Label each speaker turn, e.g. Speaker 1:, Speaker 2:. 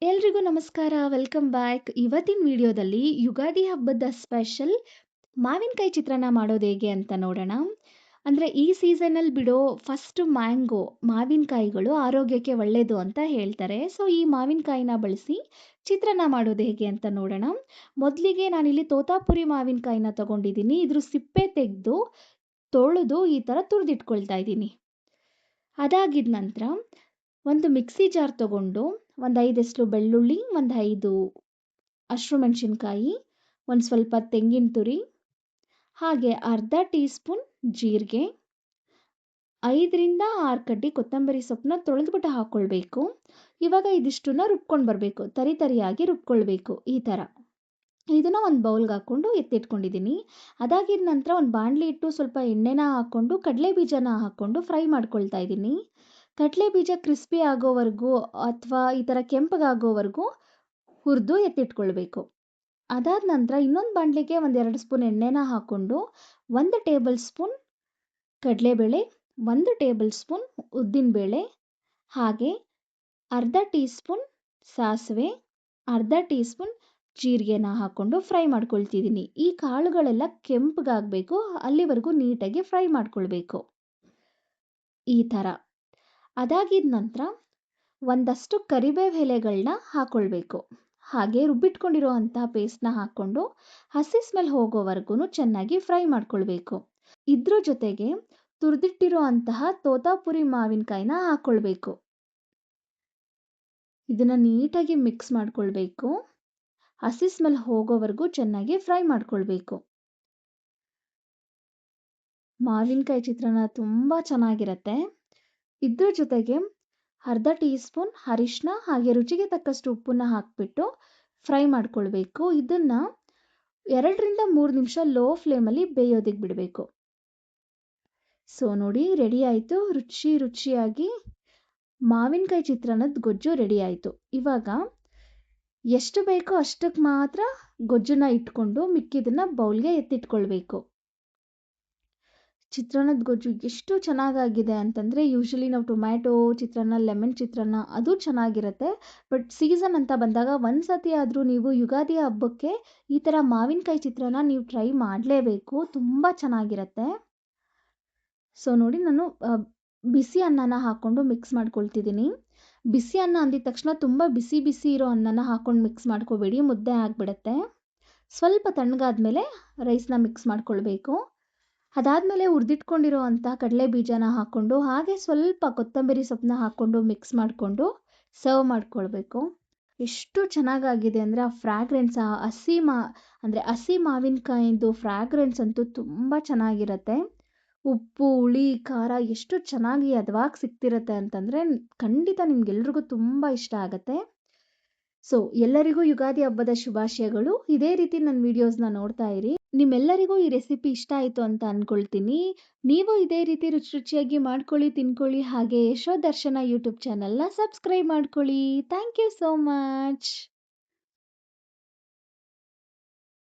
Speaker 1: ಎಲ್ರಿಗೂ ನಮಸ್ಕಾರ. Welcome back. ಇವತ್ತಿನ ವಿಡಿಯೋದಲ್ಲಿ ಯುಗಾದಿ ಹಬ್ಬದ ಸ್ಪೆಷಲ್ ಮಾವಿನಕಾಯಿ ಚಿತ್ರಾನ್ನ ಮಾಡೋದು ಹೇಗೆ ಅಂತ ನೋಡೋಣ. ಅಂದರೆ ಈ ಸೀಸನಲ್ಲಿ ಬಿಡೋ ಫಸ್ಟ್ ಮ್ಯಾಂಗೋ ಮಾವಿನಕಾಯಿಗಳು ಆರೋಗ್ಯಕ್ಕೆ ಒಳ್ಳೆಯದು ಅಂತ ಹೇಳ್ತಾರೆ. ಸೊ ಈ ಮಾವಿನಕಾಯಿನ ಬಳಸಿ ಚಿತ್ರಾನ್ನ ಮಾಡೋದು ಹೇಗೆ ಅಂತ ನೋಡೋಣ. ಮೊದಲಿಗೆ ನಾನಿಲ್ಲಿ ತೋತಾಪುರಿ ಮಾವಿನಕಾಯಿನ ತಗೊಂಡಿದ್ದೀನಿ. ಇದ್ರ ಸಿಪ್ಪೆ ತೆಗೆದು ತೊಳೆದು ಈ ಥರ ತುರಿದಿಟ್ಕೊಳ್ತಾ ಇದ್ದೀನಿ. ಅದಾಗಿದ ನಂತರ ಒಂದು ಮಿಕ್ಸಿ ಜಾರ್ ತಗೊಂಡು ಒಂದು 5 ಎಸ್ಲು ಬೆಳ್ಳುಳ್ಳಿ, ಒಂದು 5 ಹಸಿಮೆಣಸಿನಕಾಯಿ, ಒಂದು ಸ್ವಲ್ಪ ತೆಂಗಿನ ತುರಿ, ಹಾಗೆ ಅರ್ಧ ಟೀ ಸ್ಪೂನ್ ಜೀರಿಗೆ, 5ರಿಂದ 6 ಕಡ್ಡಿ ಕೊತ್ತಂಬರಿ ಸೊಪ್ಪನ್ನ ತೊಳೆದ್ಬಿಟ್ಟು ಹಾಕ್ಕೊಳ್ಬೇಕು. ಇವಾಗ ಇದಿಷ್ಟನ್ನ ರುಬ್ಕೊಂಡು ಬರಬೇಕು. ತರಿಯಾಗಿ ರುಬ್ಕೊಳ್ಬೇಕು ಈ ಥರ. ಇದನ್ನು ಒಂದು ಬೌಲ್ಗೆ ಹಾಕ್ಕೊಂಡು ಎತ್ತಿಟ್ಕೊಂಡಿದ್ದೀನಿ. ಅದಾಗಿದ ನಂತರ ಒಂದು ಬಾಣಲಿ ಇಟ್ಟು ಸ್ವಲ್ಪ ಎಣ್ಣೆನ ಹಾಕ್ಕೊಂಡು ಕಡಲೆ ಬೀಜನ ಹಾಕ್ಕೊಂಡು ಫ್ರೈ ಮಾಡ್ಕೊಳ್ತಾ ಇದ್ದೀನಿ. ಕಡಲೆ ಬೀಜ ಕ್ರಿಸ್ಪಿ ಆಗೋವರೆಗೂ ಅಥವಾ ಈ ಥರ ಕೆಂಪಗಾಗೋವರೆಗೂ ಹುರಿದು ಎತ್ತಿಟ್ಕೊಳ್ಬೇಕು. ಅದಾದ ನಂತರ ಇನ್ನೊಂದು ಬಾಣಲಿಗೆ ಒಂದು 2 ಸ್ಪೂನ್ ಎಣ್ಣೆನ ಹಾಕ್ಕೊಂಡು 1 ಟೇಬಲ್ ಸ್ಪೂನ್ ಕಡಲೆಬೇಳೆ, 1 ಟೇಬಲ್ ಸ್ಪೂನ್ ಉದ್ದಿನಬೇಳೆ, ಹಾಗೆ ಅರ್ಧ ಟೀ ಸ್ಪೂನ್ ಸಾಸಿವೆ, ಅರ್ಧ ಟೀ ಸ್ಪೂನ್ ಜೀರಿಗೆನ ಹಾಕ್ಕೊಂಡು ಫ್ರೈ ಮಾಡ್ಕೊಳ್ತಿದ್ದೀನಿ. ಈ ಕಾಳುಗಳೆಲ್ಲ ಕೆಂಪಗಾಗಬೇಕು, ಅಲ್ಲಿವರೆಗೂ ನೀಟಾಗಿ ಫ್ರೈ ಮಾಡ್ಕೊಳ್ಬೇಕು ಈ ಥರ. ಅದಾಗಿದ ನಂತರ ಒಂದಷ್ಟು ಕರಿಬೇವು ಎಲೆಗಳನ್ನ ಹಾಕ್ಕೊಳ್ಬೇಕು. ಹಾಗೆ ರುಬ್ಬಿಟ್ಕೊಂಡಿರೋ ಅಂತಹ ಪೇಸ್ಟ್ನ ಹಾಕ್ಕೊಂಡು ಹಸಿ ಸ್ಮೆಲ್ ಹೋಗೋವರೆಗೂ ಚೆನ್ನಾಗಿ ಫ್ರೈ ಮಾಡ್ಕೊಳ್ಬೇಕು. ಇದ್ರ ಜೊತೆಗೆ ತುರಿದಿಟ್ಟಿರೋ ಅಂತಹ ತೋತಾಪುರಿ ಮಾವಿನಕಾಯಿನ ಹಾಕ್ಕೊಳ್ಬೇಕು. ಇದನ್ನು ನೀಟಾಗಿ ಮಿಕ್ಸ್ ಮಾಡ್ಕೊಳ್ಬೇಕು. ಹಸಿ ಸ್ಮೆಲ್ ಹೋಗೋವರೆಗೂ ಚೆನ್ನಾಗಿ ಫ್ರೈ ಮಾಡ್ಕೊಳ್ಬೇಕು. ಮಾವಿನಕಾಯಿ ಚಿತ್ರಾನ್ನ ತುಂಬ ಚೆನ್ನಾಗಿರುತ್ತೆ. ಇದ್ರ ಜೊತೆಗೆ ಅರ್ಧ ಟೀ ಸ್ಪೂನ್ ಅರಿಶಿನ ಹಾಗೆ ರುಚಿಗೆ ತಕ್ಕಷ್ಟು ಉಪ್ಪನ್ನ ಹಾಕಿಬಿಟ್ಟು ಫ್ರೈ ಮಾಡ್ಕೊಳ್ಬೇಕು. ಇದನ್ನು 2ರಿಂದ 3 ನಿಮಿಷ ಲೋ ಫ್ಲೇಮಲ್ಲಿ ಬೇಯೋದಕ್ಕೆ ಬಿಡಬೇಕು. ಸೊ ನೋಡಿ, ರೆಡಿ ಆಯಿತು. ರುಚಿಯಾಗಿ ಮಾವಿನಕಾಯಿ ಚಿತ್ರಾನ್ನದ ಗೊಜ್ಜು ರೆಡಿ ಆಯಿತು. ಇವಾಗ ಎಷ್ಟು ಬೇಕೋ ಅಷ್ಟಕ್ಕೆ ಮಾತ್ರ ಗೊಜ್ಜನ್ನ ಇಟ್ಕೊಂಡು ಮಿಕ್ಕಿದನ್ನು ಬೌಲ್ಗೆ ಎತ್ತಿಟ್ಕೊಳ್ಬೇಕು. ಚಿತ್ರಾನ್ನದ ಗೊಜ್ಜು ಎಷ್ಟು ಚೆನ್ನಾಗಾಗಿದೆ ಅಂತಂದರೆ, ಯೂಶ್ವಲಿ ನಾವು ಟೊಮ್ಯಾಟೊ ಚಿತ್ರಾನ್ನ, ಲೆಮನ್ ಚಿತ್ರಾನ್ನ ಅದು ಚೆನ್ನಾಗಿರುತ್ತೆ. ಬಟ್ ಸೀಸನ್ ಅಂತ ಬಂದಾಗ ಒಂದು ಸತಿ ಆದರೂ ನೀವು ಯುಗಾದಿ ಹಬ್ಬಕ್ಕೆ ಈ ಥರ ಮಾವಿನಕಾಯಿ ಚಿತ್ರಾನ್ನ ನೀವು ಟ್ರೈ ಮಾಡಲೇಬೇಕು. ತುಂಬ ಚೆನ್ನಾಗಿರುತ್ತೆ. ಸೊ ನೋಡಿ, ನಾನು ಬಿಸಿ ಅನ್ನನ ಹಾಕ್ಕೊಂಡು ಮಿಕ್ಸ್ ಮಾಡ್ಕೊಳ್ತಿದ್ದೀನಿ. ಬಿಸಿ ಅನ್ನ ಅಂದಿದ ತಕ್ಷಣ ತುಂಬ ಬಿಸಿ ಬಿಸಿ ಇರೋ ಅನ್ನನ ಹಾಕ್ಕೊಂಡು ಮಿಕ್ಸ್ ಮಾಡ್ಕೋಬೇಡಿ, ಮುದ್ದೆ ಆಗಿಬಿಡುತ್ತೆ. ಸ್ವಲ್ಪ ತಣ್ಣಗಾದ್ಮೇಲೆ ರೈಸ್ನ ಮಿಕ್ಸ್ ಮಾಡ್ಕೊಳ್ಬೇಕು. ಅದಾದಮೇಲೆ ಹುರಿದಿಟ್ಕೊಂಡಿರೋ ಅಂಥ ಕಡಲೆ ಬೀಜನ ಹಾಕ್ಕೊಂಡು ಹಾಗೆ ಸ್ವಲ್ಪ ಕೊತ್ತಂಬರಿ ಸೊಪ್ಪನ್ನ ಹಾಕ್ಕೊಂಡು ಮಿಕ್ಸ್ ಮಾಡಿಕೊಂಡು ಸರ್ವ್ ಮಾಡ್ಕೊಳ್ಬೇಕು. ಎಷ್ಟು ಚೆನ್ನಾಗಾಗಿದೆ ಅಂದರೆ ಆ ಫ್ರ್ಯಾಗ್ರೆನ್ಸ್, ಹಸಿ ಮಾವಿನಕಾಯಿದು ಫ್ರ್ಯಾಗ್ರೆನ್ಸ್ ಅಂತೂ ತುಂಬ ಚೆನ್ನಾಗಿರುತ್ತೆ. ಉಪ್ಪು, ಹುಳಿ, ಖಾರ ಎಷ್ಟು ಚೆನ್ನಾಗಿ ಹದವಾಗಿ ಸಿಗ್ತಿರುತ್ತೆ ಅಂತಂದರೆ ಖಂಡಿತ ನಿಮ್ಗೆಲ್ರಿಗೂ ತುಂಬ ಇಷ್ಟ ಆಗುತ್ತೆ. ಸೊ ಎಲ್ಲರಿಗೂ ಯುಗಾದಿ ಹಬ್ಬದ ಶುಭಾಶಯಗಳು. ಇದೇ ರೀತಿ ನನ್ನ ವಿಡಿಯೋಸ್ನ ನೋಡ್ತಾ ಇರಿ. ನಿಮ್ಮೆಲ್ಲರಿಗೂ ಈ ರೆಸಿಪಿ ಇಷ್ಟ ಆಯಿತು ಅಂತ ಅಂದ್ಕೊಳ್ತೀನಿ. ನೀವು ಇದೇ ರೀತಿ ರುಚಿಯಾಗಿ ಮಾಡ್ಕೊಳ್ಳಿ, ತಿನ್ಕೊಳ್ಳಿ. ಹಾಗೆ ಯಶೋದರ್ಶನ ಯೂಟ್ಯೂಬ್ ಚಾನಲ್ನ ಸಬ್ಸ್ಕ್ರೈಬ್ ಮಾಡ್ಕೊಳ್ಳಿ. Thank you so much.